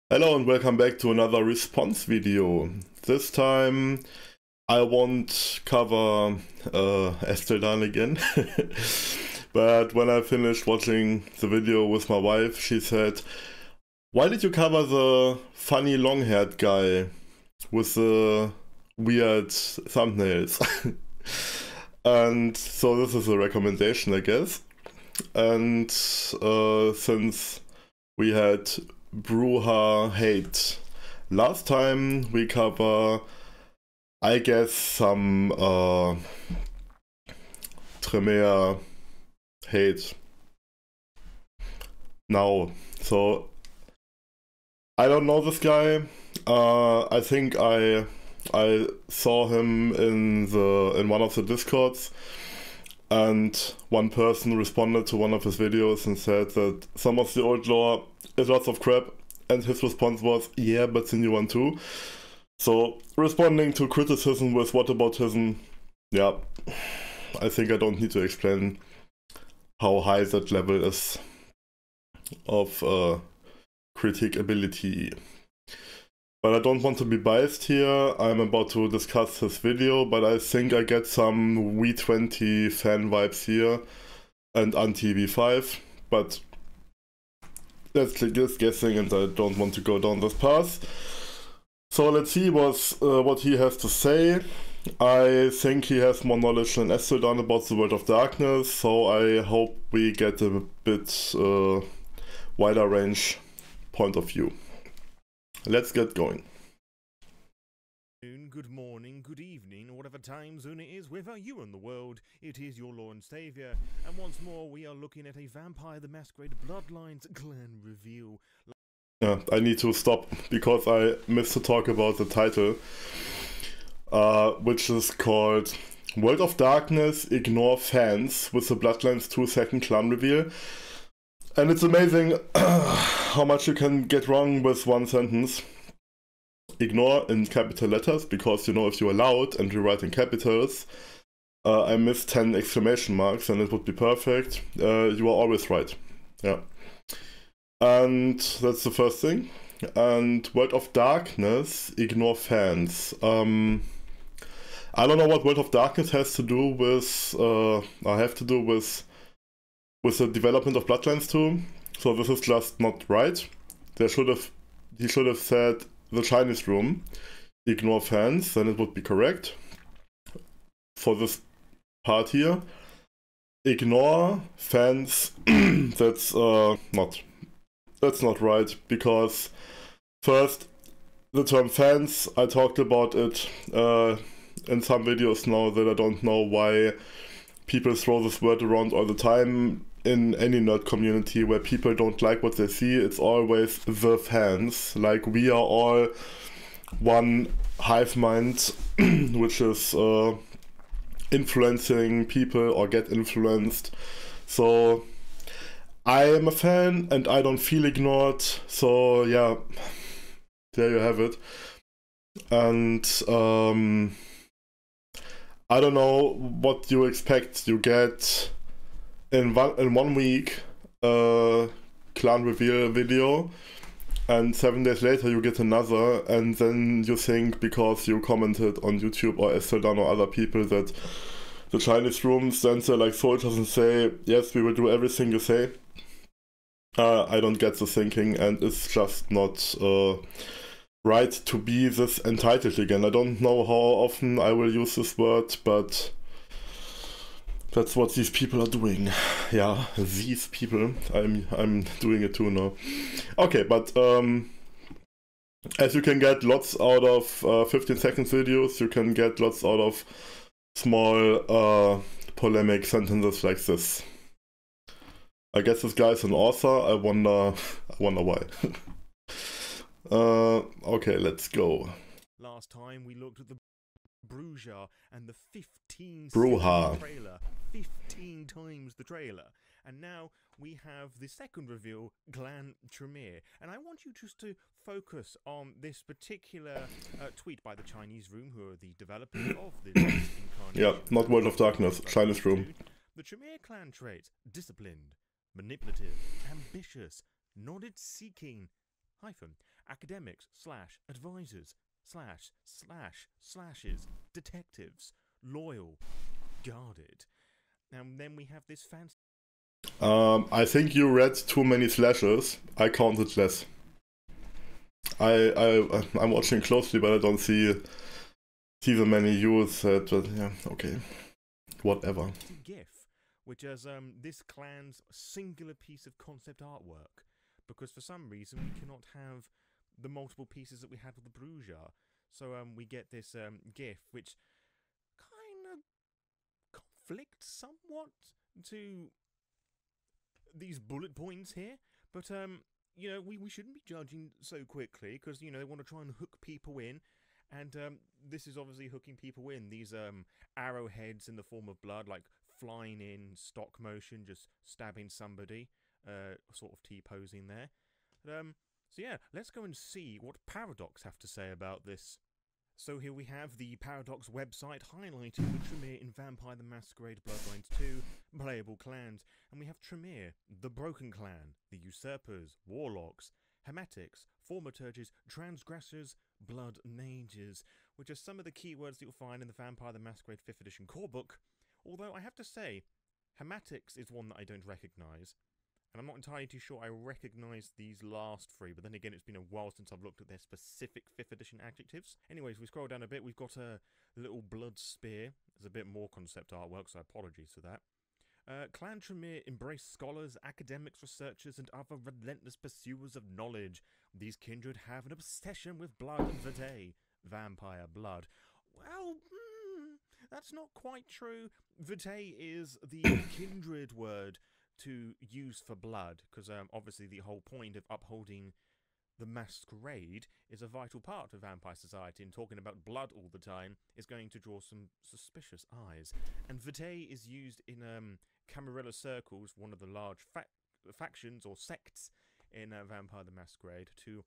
Hello and welcome back to another response video. This time I won't cover Esteldan again. But when I finished watching the video with my wife, she said, "Why did you cover the funny long-haired guy with the weird thumbnails?" And so this is a recommendation, I guess. And since we had Bruja hate last time, we cover, I guess, some Tremere hate now. So I don't know this guy. I think I saw him in one of the Discords, and one person responded to one of his videos and said that some of the old lore is lots of crap, and his response was, "Yeah, but the new one too." So responding to criticism with whataboutism, yeah, I think I don't need to explain how high that level is of critique ability. But I don't want to be biased here. I'm about to discuss his video, but I think I get some V20 fan vibes here and anti-V5, but that's just guessing and I don't want to go down this path. So let's see what he has to say. I think he has more knowledge than Esteldan about the World of Darkness, so I hope we get a bit wider range point of view. Let's get going. Good morning, good evening, or whatever time zone it is, wherever you in the world, it is your Lord and Saviour, and once more we are looking at a Vampire the Masquerade Bloodlines clan review. Yeah, I need to stop because I missed to talk about the title, which is called World of Darkness, Ignore Fans with the Bloodlines 2-second clan reveal. And it's amazing how much you can get wrong with one sentence. Ignore in capital letters, because, you know, if you allow it and you write in capitals, I missed 10 exclamation marks and it would be perfect. You are always right. Yeah. And that's the first thing. And World of Darkness, ignore fans. I don't know what World of Darkness has to do with, with the development of Bloodlines 2. So this is just not right. He should have said the Chinese room, ignore fans, then it would be correct. For this part here, ignore fans, that's not right, because first, the term fans, I talked about it in some videos now that I don't know why people throw this word around all the time. In any nerd community where people don't like what they see, it's always the fans. Like, we are all one hive mind, which is influencing people or get influenced. So I am a fan and I don't feel ignored. So yeah, there you have it. And I don't know what you expect. You get in 1 week clan reveal video, and 7 days later you get another, and then you think because you commented on YouTube or Esteldan or other people that the Chinese room stands there like soldiers and say, "Yes, we will do everything you say." I don't get the thinking, and it's just not right to be this entitled again. I don't know how often I will use this word, but that's what these people are doing. Yeah, these people. I'm doing it too now. Okay, but as you can get lots out of 15 seconds videos, you can get lots out of small polemic sentences like this. I guess this guy is an author. I wonder why. Okay, let's go. Last time we looked at the Bruja and the 15 Bruja trailer, 15 times the trailer, and now we have the second reveal, Clan Tremere, and I want you just to focus on this particular tweet by the Chinese room, who are the developers of the incarnation. Yeah, not World of Darkness, Chinese room. The Tremere clan traits: disciplined, manipulative, ambitious, knowledge-seeking, academics slash advisors slash slashes, detectives, loyal, guarded. And then we have this fancy... I think you read too many slashes. I counted less. I'm watching closely, but I don't see the many you said. But yeah, okay, whatever. GIF, which is this clan's singular piece of concept artwork, because for some reason we cannot have the multiple pieces that we had with the Bruja. So we get this GIF, which kind of conflicts somewhat to these bullet points here, but you know, we shouldn't be judging so quickly, because, you know, they want to try and hook people in, and this is obviously hooking people in. These arrowheads in the form of blood, like flying in stock motion, just stabbing somebody, sort of T-posing there. So yeah, let's go and see what Paradox have to say about this. So here we have the Paradox website highlighting the Tremere in Vampire the Masquerade Bloodlines 2 playable clans. And we have Tremere, the Broken Clan, the Usurpers, Warlocks, Hematics, Thaumaturges, Transgressors, Blood Mages, which are some of the keywords that you'll find in the Vampire the Masquerade 5th edition core book. Although I have to say, Hematics is one that I don't recognise. And I'm not entirely too sure I recognise these last three, but then again, it's been a while since I've looked at their specific 5th edition adjectives. Anyways, we scroll down a bit, we've got a little blood spear. There's a bit more concept artwork, so apologies for that. Clan Tremere embrace scholars, academics, researchers, and other relentless pursuers of knowledge. These kindred have an obsession with blood and vitae, vampire blood. Well, that's not quite true. Vitae is the kindred word to use for blood, because obviously the whole point of upholding the masquerade is a vital part of vampire society, and talking about blood all the time is going to draw some suspicious eyes. And vitae is used in Camarilla circles, one of the large factions or sects in Vampire the Masquerade, to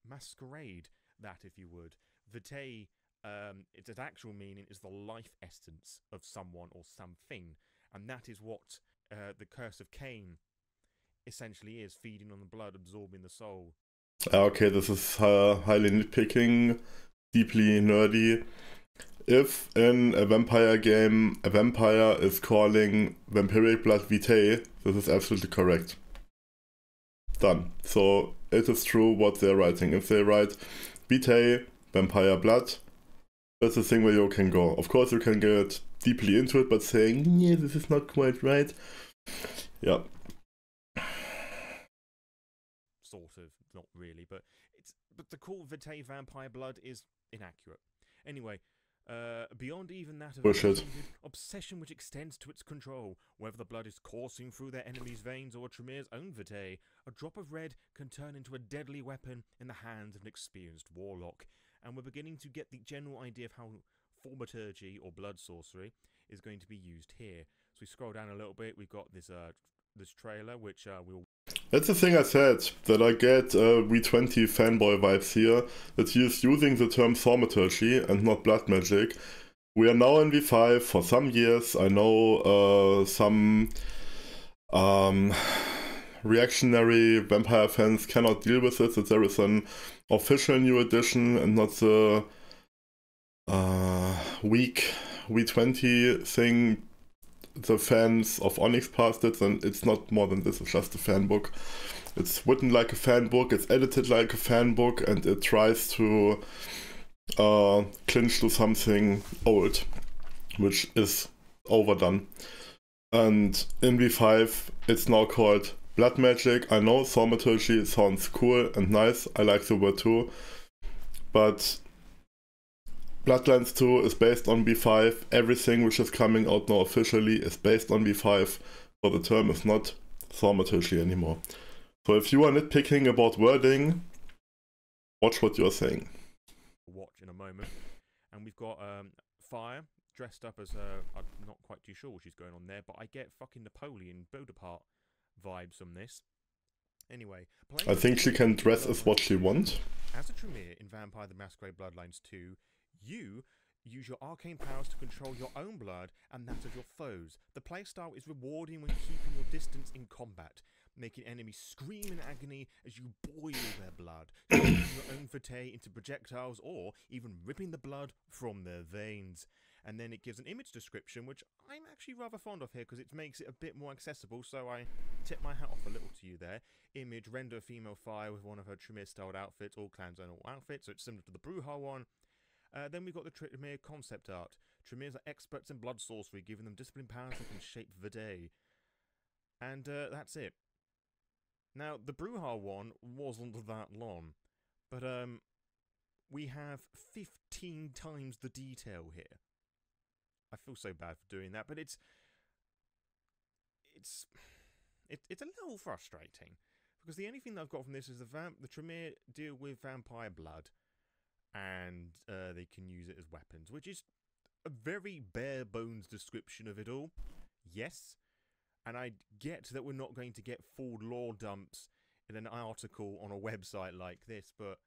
masquerade that, if you would. Vitae, its actual meaning is the life essence of someone or something, and that is what the Curse of Cain essentially is, feeding on the blood, absorbing the soul. Okay, this is highly nitpicking, deeply nerdy. If in a vampire game a vampire is calling vampiric blood vitae, this is absolutely correct. Done. So it is true what they're writing. If they write vitae, vampire blood, that's the thing where you can go. Of course you can get deeply into it, but saying, yeah, this is not quite right. Yeah. Sort of, not really, but the call vitae vampire blood is inaccurate. Anyway, beyond even that of an obsession which extends to its control, whether the blood is coursing through their enemy's veins or Tremere's own vitae, a drop of red can turn into a deadly weapon in the hands of an experienced warlock. And we're beginning to get the general idea of how thaumaturgy or blood sorcery is going to be used here. So we scroll down a little bit, we've got this this trailer, which we'll... That's the thing I said, that I get V20 fanboy vibes here, that he is using the term thaumaturgy and not blood magic. We are now in V5 for some years. I know some reactionary vampire fans cannot deal with it, that there is an official new edition and not the weak V20 thing the fans of Onyx passed it, and it's not more than this, it's just a fan book. It's written like a fan book, it's edited like a fan book, and it tries to clinch to something old, which is overdone. And in V5, it's now called blood magic. I know thaumaturgy sounds cool and nice, I like the word too, but Bloodlines 2 is based on V5, everything which is coming out now officially is based on V5, so the term is not thaumaturgy anymore. So if you are nitpicking about wording, watch what you're saying. Watch in a moment. And we've got Fire, dressed up as, I'm not quite too sure what she's going on there, but I get fucking Napoleon Bonaparte vibes from this. Anyway, I think she can dress as what she wants. As a Tremere in Vampire the Masquerade Bloodlines 2, you use your arcane powers to control your own blood and that of your foes. The playstyle is rewarding when keeping your distance in combat. making enemies scream in agony as you boil their blood, turning your own fate into projectiles, or even ripping the blood from their veins. And then it gives an image description, which I'm actually rather fond of here because it makes it a bit more accessible, so I tip my hat off a little to you there. Image, render female fire with one of her Tremere-styled outfits, all clans and all outfits, so it's similar to the Bruja one. Then we've got the Tremere concept art. Tremeres are experts in blood sorcery, giving them discipline powers that can shape the day. And that's it. Now, the Bruja one wasn't that long, but we have 15 times the detail here. I feel so bad for doing that, but it's a little frustrating because the only thing that I've got from this is the Tremere deal with vampire blood, and they can use it as weapons, which is a very bare bones description of it all. Yes, and I get that we're not going to get full lore dumps in an article on a website like this, but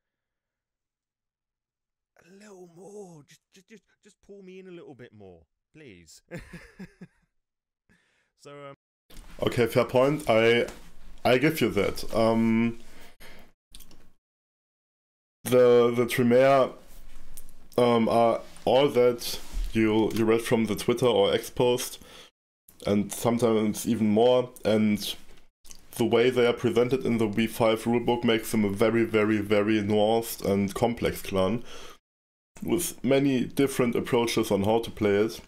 a little more. Just pull me in a little bit more, please. So okay, fair point. I give you that. The Tremere are all that you read from the Twitter or X post, and sometimes even more, and the way they are presented in the V5 rulebook makes them a very, very, very nuanced and complex clan, with many different approaches on how to play it.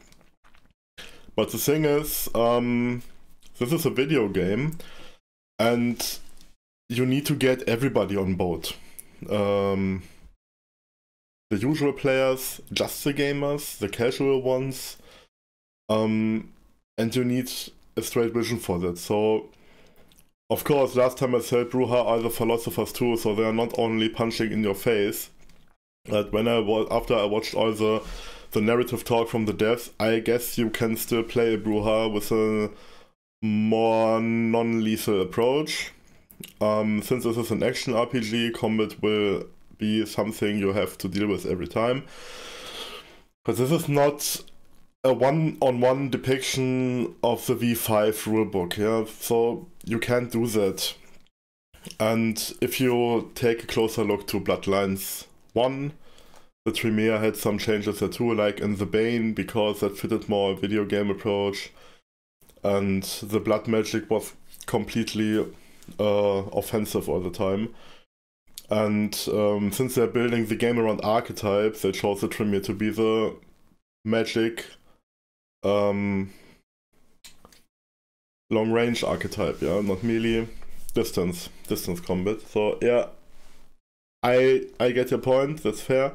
But the thing is, this is a video game, and you need to get everybody on board. The usual players, just the gamers, the casual ones, and you need a straight vision for that. So, of course, last time I said Bruja are the philosophers too, so they are not only punching in your face. But after I watched all the narrative talk from the devs, I guess you can still play a Bruja with a more non-lethal approach. Since this is an action RPG, combat will be something you have to deal with every time. But this is not a one-on-one depiction of the V5 rulebook, yeah? So you can't do that. And if you take a closer look to Bloodlines 1, the Tremere had some changes there too, like in the Bane, because that fitted more a video game approach. And the blood magic was completely offensive all the time. And since they're building the game around archetypes, they chose the Tremere to be the magic long range archetype, yeah, not merely distance combat. So yeah, I get your point, that's fair.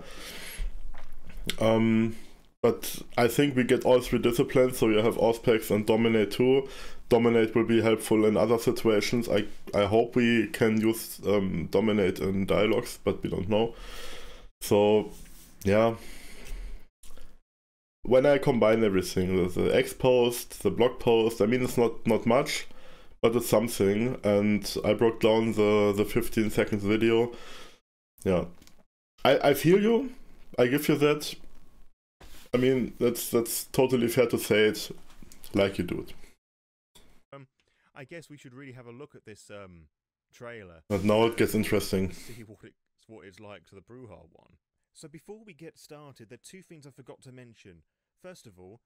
But I think we get all three disciplines, so you have Auspex and Dominate too. Dominate will be helpful in other situations. I hope we can use Dominate in dialogues, but we don't know. So yeah, when I combine everything, the X post, the blog post, I mean it's not much, but it's something, and I broke down the 15 seconds video. Yeah, I feel you, I give you that. I mean, that's totally fair to say it like you do it. I guess we should really have a look at this trailer. But now it gets interesting. See what it's like to the Bruja one. So before we get started, there are two things I forgot to mention. First of all,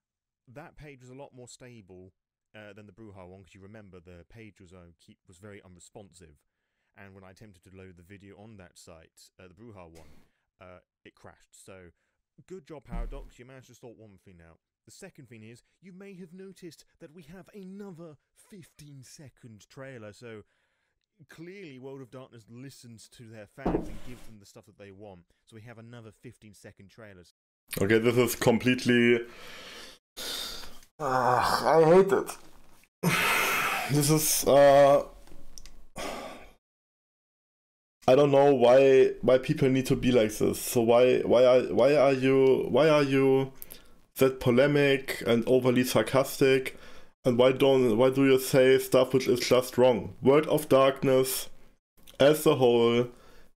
that page was a lot more stable than the Bruja one, because you remember the page was very unresponsive, and when I attempted to load the video on that site, the Bruja one, it crashed. So good job, Paradox. You managed to sort one thing out. The second thing is, you may have noticed that we have another 15-second trailer, so clearly World of Darkness listens to their fans and gives them the stuff that they want. So we have another 15-second trailer. Okay, this is completely... I hate it. This is... I don't know why people need to be like this. So why are you that polemic and overly sarcastic, and why do you say stuff which is just wrong? World of Darkness as a whole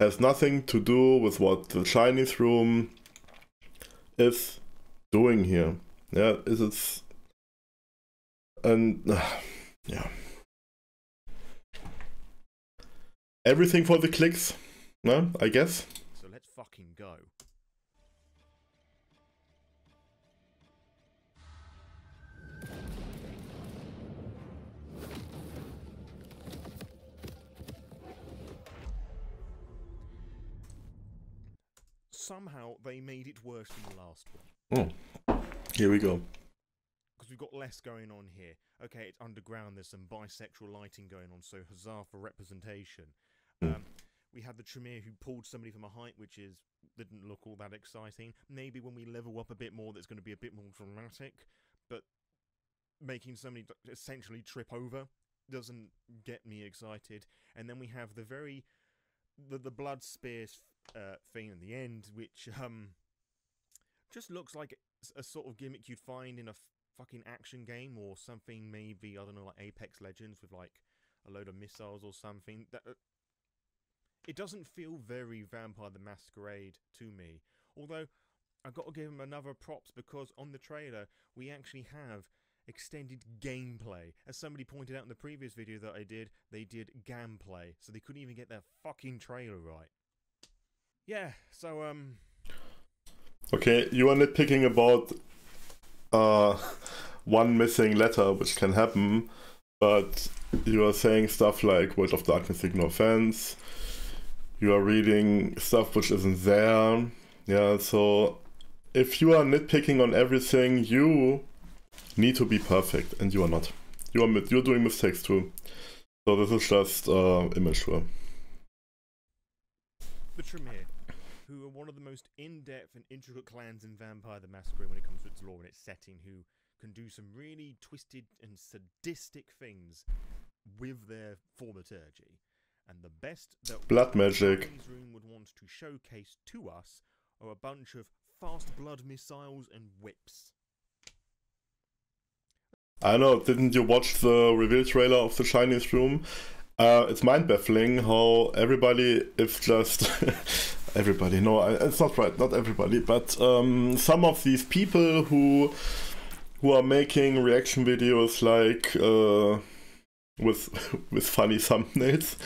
has nothing to do with what the Chinese room is doing here. Yeah, yeah. everything for the clicks, no? I guess. So let's fucking go. Somehow they made it worse than the last one. Oh, here we go. Because we've got less going on here. Okay, it's underground, there's some bisexual lighting going on, so huzzah for representation. We had the Tremere who pulled somebody from a height, which didn't look all that exciting. Maybe when we level up a bit more, that's going to be a bit more dramatic. But making somebody essentially trip over doesn't get me excited. And then we have the blood spears thing in the end, which just looks like a sort of gimmick you'd find in a fucking action game or something. Maybe, I don't know, like Apex Legends with like a load of missiles or something. It doesn't feel very Vampire the Masquerade to me. Although, I've got to give him another props because on the trailer, we actually have extended gameplay. As somebody pointed out in the previous video that I did, they did gameplay. So they couldn't even get their fucking trailer right. Yeah, so, Okay, you are nitpicking about one missing letter, which can happen, but you are saying stuff like World of Darkness, ignore fans. You are reading stuff which isn't there. Yeah, so if you are nitpicking on everything, you need to be perfect, and you are not. You're doing mistakes too. So this is just immature. The Tremere, who are one of the most in-depth and intricate clans in Vampire the Masquerade when it comes to its lore and its setting, who can do some really twisted and sadistic things with their thaumaturgy. And the best that blood magic room would want to showcase to us are a bunch of fast blood missiles and whips. I know, didn't you watch the reveal trailer of the Chinese room? It's mind-baffling how everybody is just... everybody, no, it's not right, not everybody, but some of these people who are making reaction videos like... with funny thumbnails,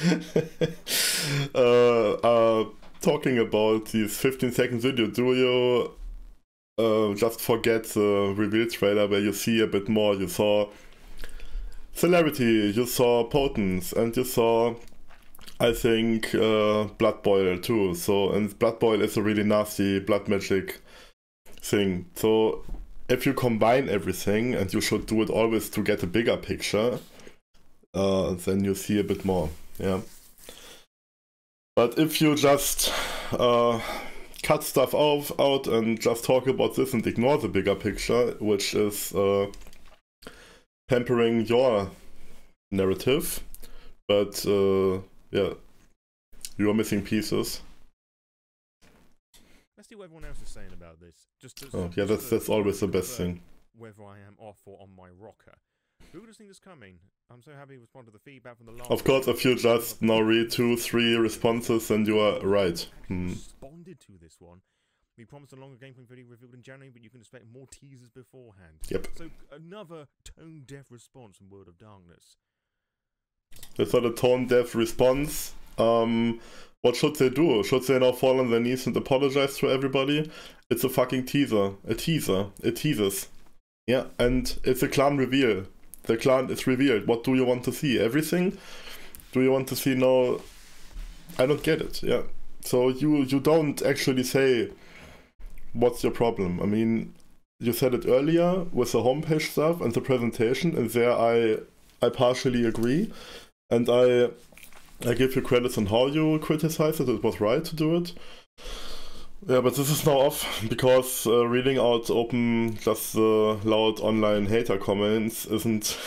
talking about these 15-second video. Do you just forget the reveal trailer where you see a bit more? You saw Celerity, you saw Potence, and you saw, I think, Blood Boil too. So, and Blood Boil is a really nasty blood magic thing. So if you combine everything, and you should do it always to get a bigger picture, then you see a bit more, yeah. But if you just cut stuff out and just talk about this and ignore the bigger picture, which is pampering your narrative, but yeah, you are missing pieces. Let's see what everyone else is saying about this. Yeah, that's always the best thing. Whether I am off or on my rocker. Who would have seen this coming? I'm so happy to respond to the feedback from the last... Of course, if you just now read 2-3 responses, then you are right. Responded to this one. We promised a longer gameplay video revealed in January, but you can expect more teasers beforehand. Yep. So, another tone-deaf response from World of Darkness. That's not a tone-deaf response. What should they do? Should they now fall on their knees and apologize to everybody? It's a fucking teaser. A teaser. It teases. Yeah, and it's a clan reveal. The clan is revealed. What do you want to see? Everything? Do you want to see now? I don't get it, yeah. So you don't actually say what's your problem. I mean, you said it earlier with the homepage stuff and the presentation, and there I partially agree. And I give you credits on how you criticize it. It was right to do it. Yeah, but this is now off because reading out just the loud online hater comments isn't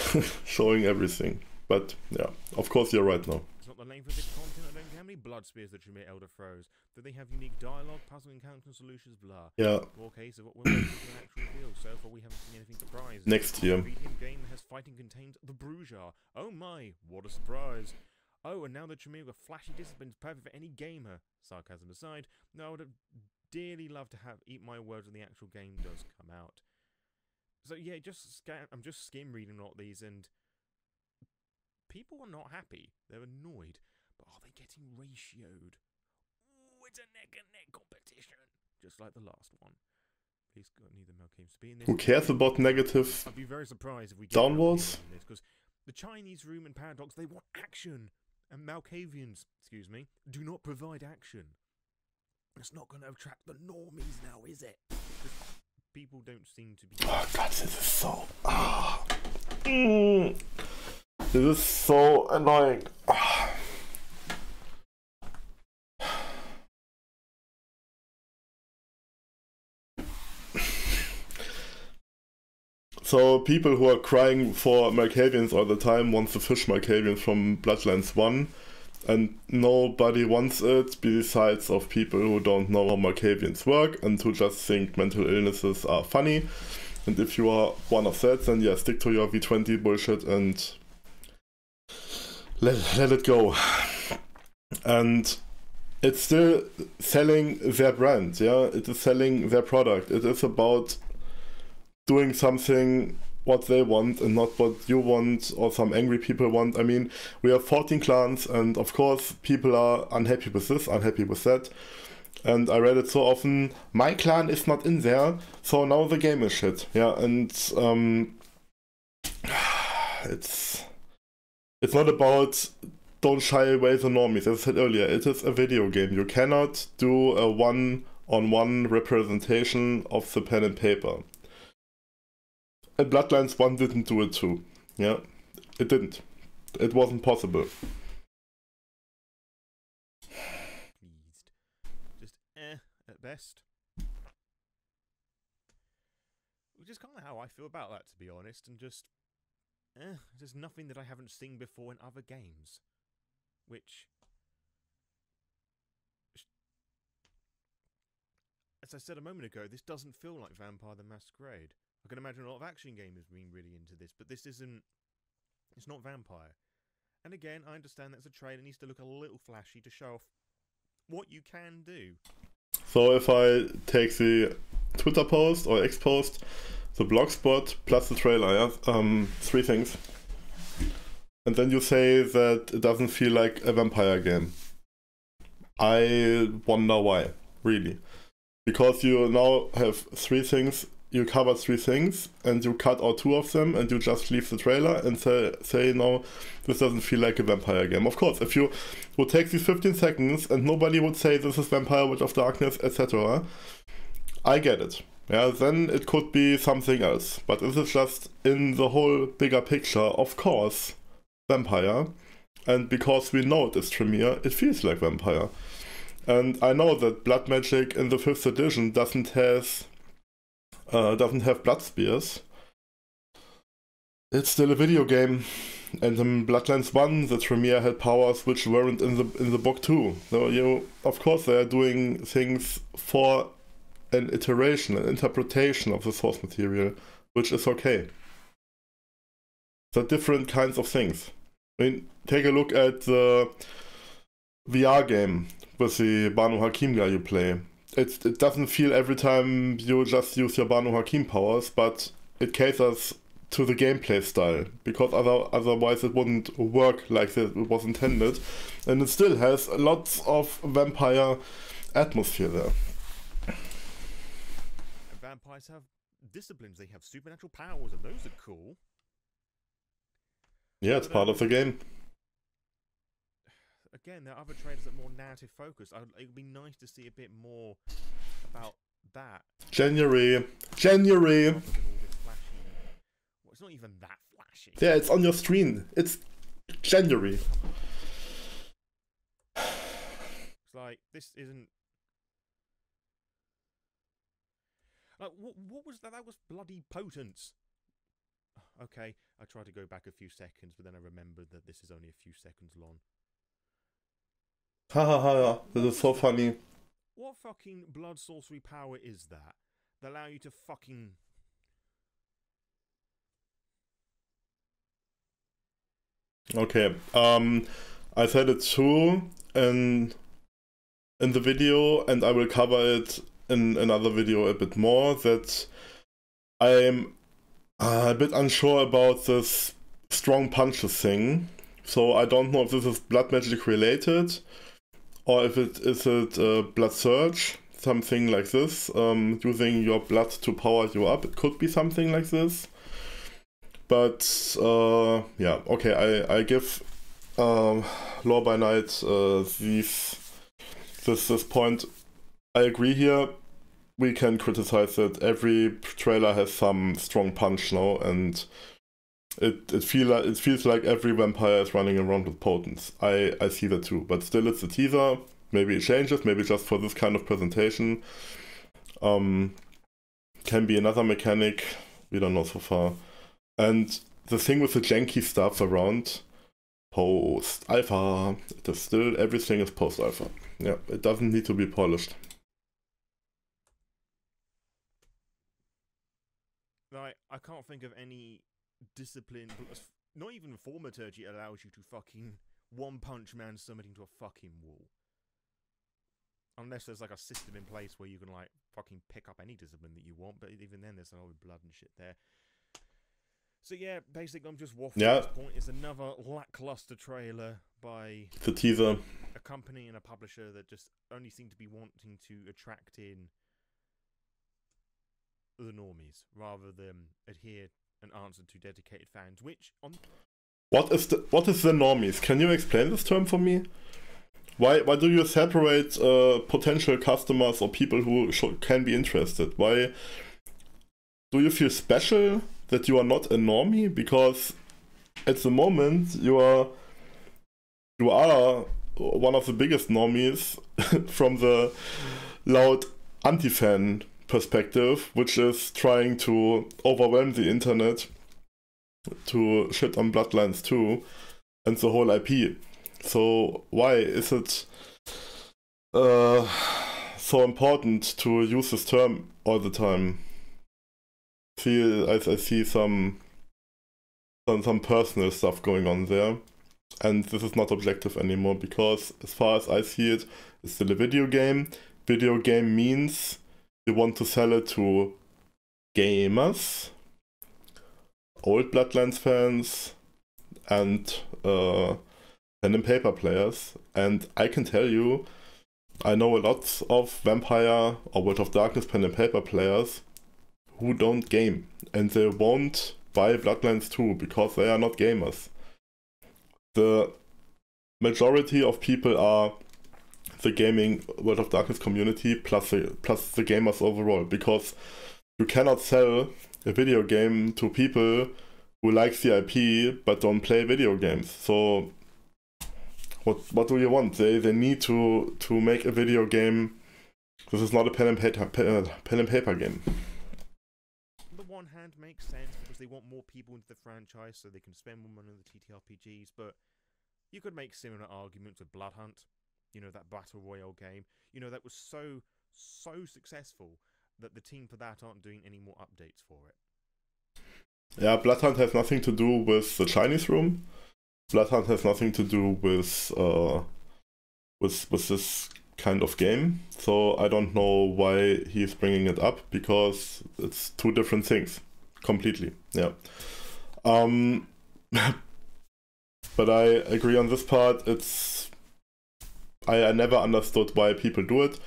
showing everything. But yeah, of course you're right now. It's not the length of this content. I don't care how many blood spears the Tremere Elder throws. Do they have unique dialogue, puzzle encounters, solutions, blah? Yeah. More case of what we're waiting for an actual reveal. So far we haven't seen anything surprising. Next year. The game that has fighting contains the Bruiser. Oh my, what a surprise. Oh, and now the Tremere with flashy disciplines perfect for any gamer. Sarcasm aside, no, I would have dearly love to eat my words when the actual game does come out. So yeah, I'm just skim reading a lot of these, and people are not happy. They're annoyed. but are they getting ratioed? Ooh, it's a neck-and-neck competition, just like the last one. Please God, neither Malkavians to be in this. Who cares about negative I'd be very surprised if we get downwards? in this, because the Chinese room and Paradox, they want action, and Malkavians, excuse me, do not provide action. It's not going to attract the normies now, is it? People don't seem to be. Oh God, this is so. This is so annoying. So people who are crying for Malkavians all the time want to fish Malkavians from Bloodlines 1, and nobody wants it besides of people who don't know how Malkavians work and who just think mental illnesses are funny. And if you are one of that, then yeah, stick to your V20 bullshit and let it go. And it's still selling their brand, yeah? It is selling their product. It is about doing something what they want and not what you want or some angry people want. I mean, we have 14 clans, and of course people are unhappy with this, unhappy with that. And I read it so often, my clan is not in there, so now the game is shit. Yeah, and it's not about don't shy away the normies. As I said earlier, it is a video game. You cannot do a one-on-one representation of the pen and paper. And Bloodlines 1 didn't do it too. Yeah, it didn't. It wasn't possible. Pleased. Just at best. Which is kind of how I feel about that, to be honest, and just there's nothing that I haven't seen before in other games. Which, as I said a moment ago, this doesn't feel like Vampire the Masquerade. I can imagine a lot of action gamers being really into this, but this isn't. It's not Vampire. And again, I understand that as a trailer, it needs to look a little flashy to show off what you can do. So if I take the Twitter post or X post, the blog spot plus the trailer, yeah, 3 things, and then you say that it doesn't feel like a Vampire game, I wonder why, really. Because you now have 3 things. You covered 3 things, and you cut out 2 of them, and you just leave the trailer and say no, this doesn't feel like a Vampire game. Of course, if you would take these 15 seconds and nobody would say this is Vampire, Witch of Darkness, etc., I get it. Yeah, then it could be something else. But this is just in the whole bigger picture, of course, Vampire. And because we know it is Tremere, it feels like Vampire. And I know that Blood Magic in the 5th edition doesn't have blood spears. It's still a video game, and in Bloodlines 1 the Tremere had powers which weren't in the book too. So of course they are doing things for an iteration, an interpretation of the source material, which is okay. They're different kinds of things. I mean, take a look at the VR game with the Banu Hakim guy you play. It doesn't feel every time you just use your Banu Hakim powers, but it caters to the gameplay style, because otherwise it wouldn't work like it was intended, and it still has lots of vampire atmosphere there. And vampires have disciplines, they have supernatural powers, and those are cool. Yeah, it's part of the game. Again, there are other trailers that are more narrative focused. It would be nice to see a bit more about that. January. Well, it's not even that flashy. Yeah, it's on your screen. It's January. It's like, this isn't... what was that? That was bloody potent. Okay, I tried to go back a few seconds, but then I remembered that this is only a few seconds long. Ha ha ha, this is so funny. What fucking blood sorcery power is that allow you to fucking... Okay, I said it too in the video, and I will cover it in another video a bit more, that I'm a bit unsure about this strong punches thing, So I don't know if this is blood magic related, or if it is blood surge, something like this. Using your blood to power you up. It could be something like this. But yeah, okay. I give Law by Night this point. I agree here. We can criticize it. Every trailer has some strong punch now, and it feels like every vampire is running around with potence. I see that too, but still it's a teaser. Maybe it changes. Maybe just for this kind of presentation. Can be another mechanic. We don't know so far. And the thing with the janky stuff around post-alpha, it is still, everything is post-alpha. Yeah, it doesn't need to be polished. Like, I can't think of any discipline, not even thaumaturgy allows you to fucking one-punch man somebody into a fucking wall. Unless there's like a system in place where you can like fucking pick up any discipline that you want, but even then there's no blood and shit there. So yeah, basically I'm just waffling at this point. It's another lackluster trailer by the teaser. A company and a publisher that just only seem to be wanting to attract in the normies rather than adhere and answer to dedicated fans. Which on what is the normies? Can you explain this term for me? Why do you separate potential customers or people who can be interested? Why do you feel special that you are not a normie? Because at the moment you are one of the biggest normies from the loud anti-fan perspective, which is trying to overwhelm the internet to shit on Bloodlines 2 and the whole IP. So why is it so important to use this term all the time? I see some personal stuff going on there, and this is not objective anymore, because as far as I see it, it's still a video game. Video game means you want to sell it to gamers, old Bloodlines fans, and pen and paper players. And I can tell you, I know a lot of Vampire or World of Darkness pen and paper players who don't game, and they won't buy Bloodlines 2 because they are not gamers. The majority of people are the gaming World of Darkness community plus the gamers overall, because you cannot sell a video game to people who like the IP but don't play video games. So what do you want? They need to make a video game. This is not a pen and paper game. On the one hand, makes sense because they want more people into the franchise so they can spend more money on the TTRPGs, but you could make similar arguments with Blood Hunt, you know, that battle royale game, you know, that was so successful that the team for that aren't doing any more updates for it. Yeah, Blood Hunt has nothing to do with the Chinese room. Blood Hunt has nothing to do with this kind of game. So I don't know why he's bringing it up, because it's two different things completely. Yeah. But I agree on this part. I never understood why people do it.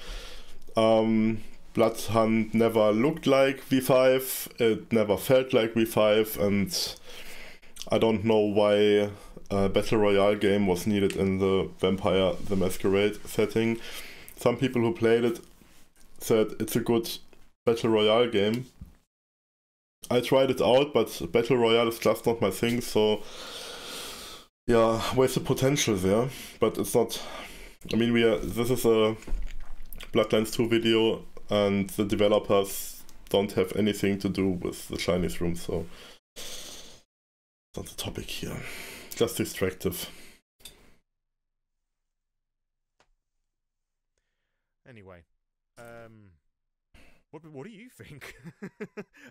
Blood Hunt never looked like V5, it never felt like V5, and I don't know why a Battle Royale game was needed in the Vampire the Masquerade setting. Some people who played it said it's a good Battle Royale game. I tried it out, but Battle Royale is just not my thing, so yeah, wasted potential there, but it's not. I mean, this is a Bloodlines 2 video, and the developers don't have anything to do with the Chinese room, so it's not the topic here. Just distractive. Anyway, what do you think?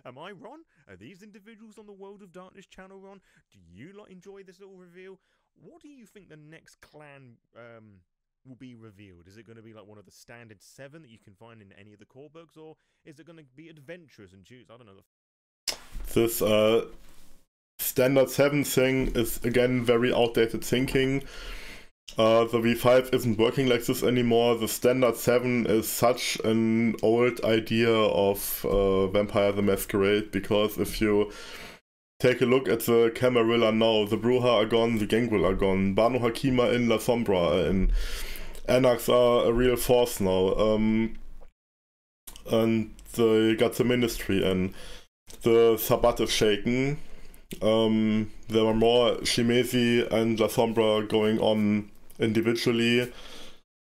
Am I wrong? Are these individuals on the World of Darkness channel wrong? Do you enjoy this little reveal? What do you think the next clan will be revealed? Is it going to be like one of the standard 7 that you can find in any of the core books, or is it going to be adventurous and choose, I don't know, this standard 7 thing is again very outdated thinking. The V5 isn't working like this anymore. The standard 7 is such an old idea of Vampire the Masquerade, because if you take a look at the Camarilla now, the Bruja are gone, the Gangrel are gone, Banu Hakim are in, La Sombra are in, Anax are a real force now, and they got the Ministry in. The Sabbat is shaken. There are more Shimezi and La Sombra going on individually.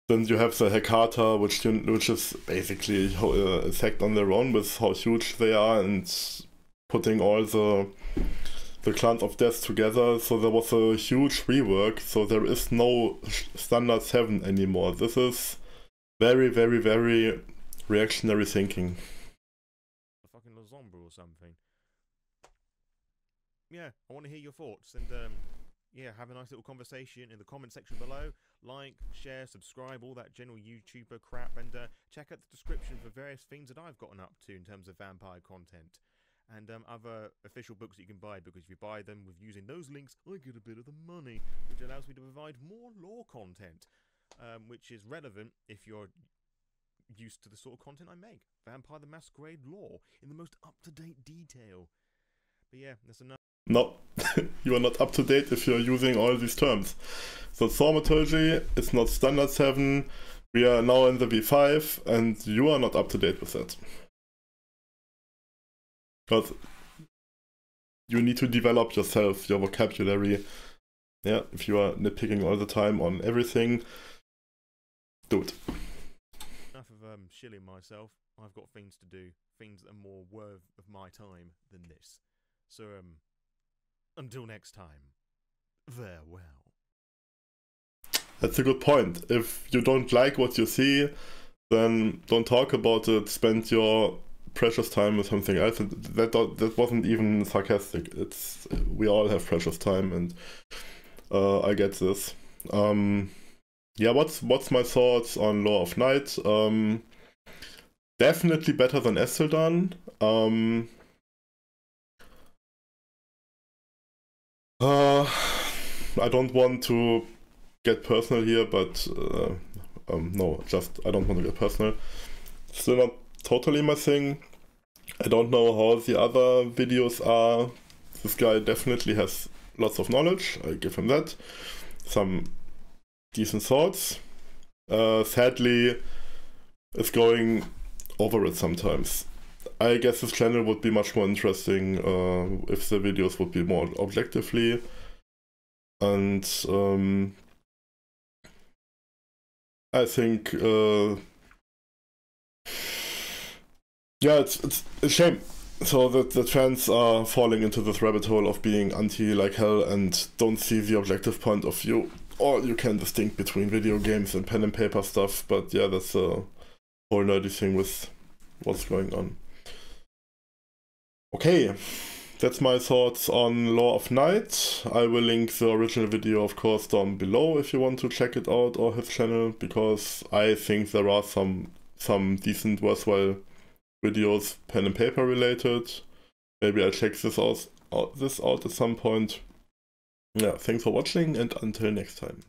Then you have the Hecata, which is basically a sect on their own with how huge they are and putting all the clans of death together. So there was a huge rework, so there is no standard 7 anymore. This is very, very, very reactionary thinking. Fucking La Sombra or something. Yeah, I want to hear your thoughts, and yeah, have a nice little conversation in the comment section below. Like, share, subscribe, all that general YouTuber crap, and check out the description for various things that I've gotten up to in terms of vampire content. And other official books that you can buy, because if you buy them with using those links, I get a bit of the money, which allows me to provide more lore content, which is relevant if you're used to the sort of content I make. Vampire the Masquerade lore in the most up-to-date detail. But yeah, that's enough. No, you are not up to date if you're using all these terms. So Thaumaturgy is not standard 7, we are now in the V5, and you are not up to date with that. Because you need to develop yourself, your vocabulary. Yeah, if you are nitpicking all the time on everything, do it. Enough of shilling myself. I've got things to do, things that are more worth of my time than this. So until next time, farewell. That's a good point. If you don't like what you see, then don't talk about it. Spend your precious time with something else. That wasn't even sarcastic. We all have precious time, and I get this. Yeah, what's my thoughts on Law of Night? Definitely better than Esteldan. I don't want to get personal here, but no, I don't want to get personal. Still not totally my thing. I don't know how the other videos are. This guy definitely has lots of knowledge, I give him that. Some decent thoughts. Sadly, is going over it sometimes. I guess this channel would be much more interesting if the videos would be more objectively. And I think yeah, it's a shame. So that the fans are falling into this rabbit hole of being anti like hell and don't see the objective point of view. Or you can distinct between video games and pen and paper stuff, but yeah, that's a whole nerdy thing with what's going on. Okay, that's my thoughts on Law of Night. I will link the original video, of course, down below if you want to check it out, or his channel, because I think there are some decent, worthwhile videos, pen and paper related. Maybe I'll check this out at some point. Yeah, thanks for watching, and until next time.